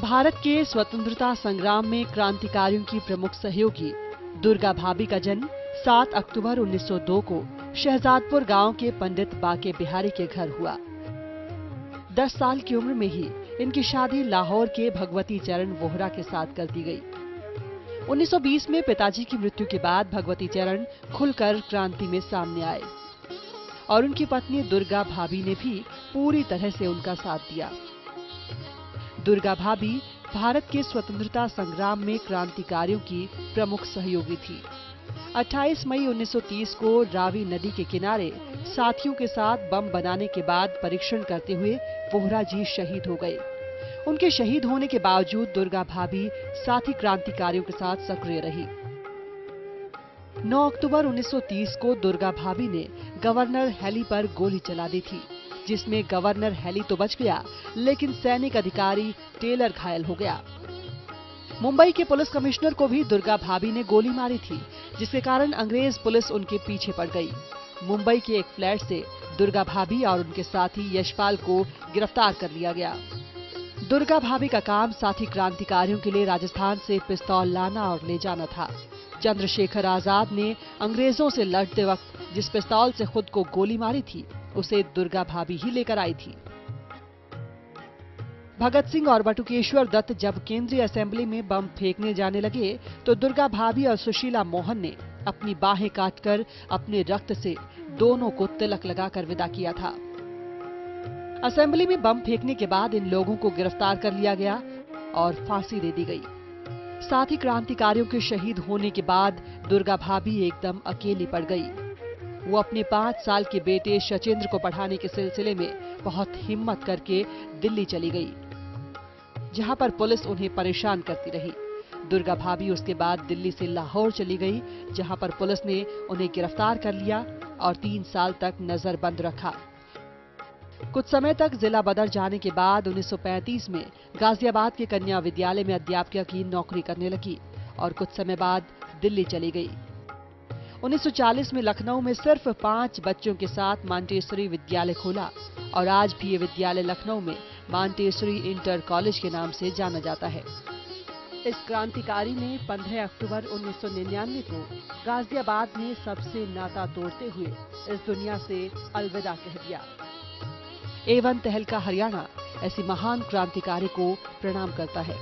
भारत के स्वतंत्रता संग्राम में क्रांतिकारियों की प्रमुख सहयोगी दुर्गा भाभी का जन्म 7 अक्टूबर 1902 को शहजादपुर गांव के पंडित बाके बिहारी के घर हुआ। 10 साल की उम्र में ही इनकी शादी लाहौर के भगवती चरण वोहरा के साथ कर दी गई। 1920 में पिताजी की मृत्यु के बाद भगवती चरण खुलकर क्रांति में सामने आए और उनकी पत्नी दुर्गा भाभी ने भी पूरी तरह से उनका साथ दिया। दुर्गा भाभी भारत के स्वतंत्रता संग्राम में क्रांतिकारियों की प्रमुख सहयोगी थी। 28 मई 1930 को रावी नदी के किनारे साथियों के साथ बम बनाने के बाद परीक्षण करते हुए वोहरा जी शहीद हो गए। उनके शहीद होने के बावजूद दुर्गा भाभी साथी क्रांतिकारियों के साथ सक्रिय रही। 9 अक्टूबर 1930 को दुर्गा भाभी ने गवर्नर हेली पर गोली चला दी थी, जिसमें गवर्नर हेली तो बच गया, लेकिन सैनिक अधिकारी टेलर घायल हो गया। मुंबई के पुलिस कमिश्नर को भी दुर्गा भाभी ने गोली मारी थी, जिसके कारण अंग्रेज पुलिस उनके पीछे पड़ गई। मुंबई के एक फ्लैट से दुर्गा भाभी और उनके साथी यशपाल को गिरफ्तार कर लिया गया। दुर्गा भाभी का काम साथी क्रांतिकारियों के लिए राजस्थान से पिस्तौल लाना और ले जाना था। चंद्रशेखर आजाद ने अंग्रेजों से लड़ते वक्त जिस पिस्तौल से खुद को गोली मारी थी, उसे दुर्गा भाभी ही लेकर आई थी। भगत सिंह और बटुकेश्वर दत्त जब केंद्रीय असेंबली में बम फेंकने जाने लगे, तो दुर्गा भाभी और सुशीला मोहन ने अपनी बाहें काटकर अपने रक्त से दोनों को तिलक लगाकर विदा किया था। असेंबली में बम फेंकने के बाद इन लोगों को गिरफ्तार कर लिया गया और फांसी दे दी गई। साथी क्रांतिकारियों के शहीद होने के बाद दुर्गा भाभी एकदम अकेली पड़ गई। वो अपने 5 साल के बेटे शचेंद्र को पढ़ाने के सिलसिले में बहुत हिम्मत करके दिल्ली चली गई, जहां पर पुलिस उन्हें परेशान करती रही। दुर्गा भाभी उसके बाद दिल्ली से लाहौर चली गई, जहां पर पुलिस ने उन्हें गिरफ्तार कर लिया और 3 साल तक नजरबंद रखा। कुछ समय तक जिला बदर जाने के बाद 1935 में गाजियाबाद के कन्या विद्यालय में अध्यापिका की नौकरी करने लगी और कुछ समय बाद दिल्ली चली गई। 1940 में लखनऊ में सिर्फ 5 बच्चों के साथ मांटेसरी विद्यालय खोला और आज भी ये विद्यालय लखनऊ में मांटेसरी इंटर कॉलेज के नाम से जाना जाता है। इस क्रांतिकारी ने 15 अक्टूबर 1999 को गाजियाबाद में सबसे नाता तोड़ते हुए इस दुनिया से अलविदा कह दिया। A1 तहलका हरियाणा ऐसी महान क्रांतिकारी को प्रणाम करता है।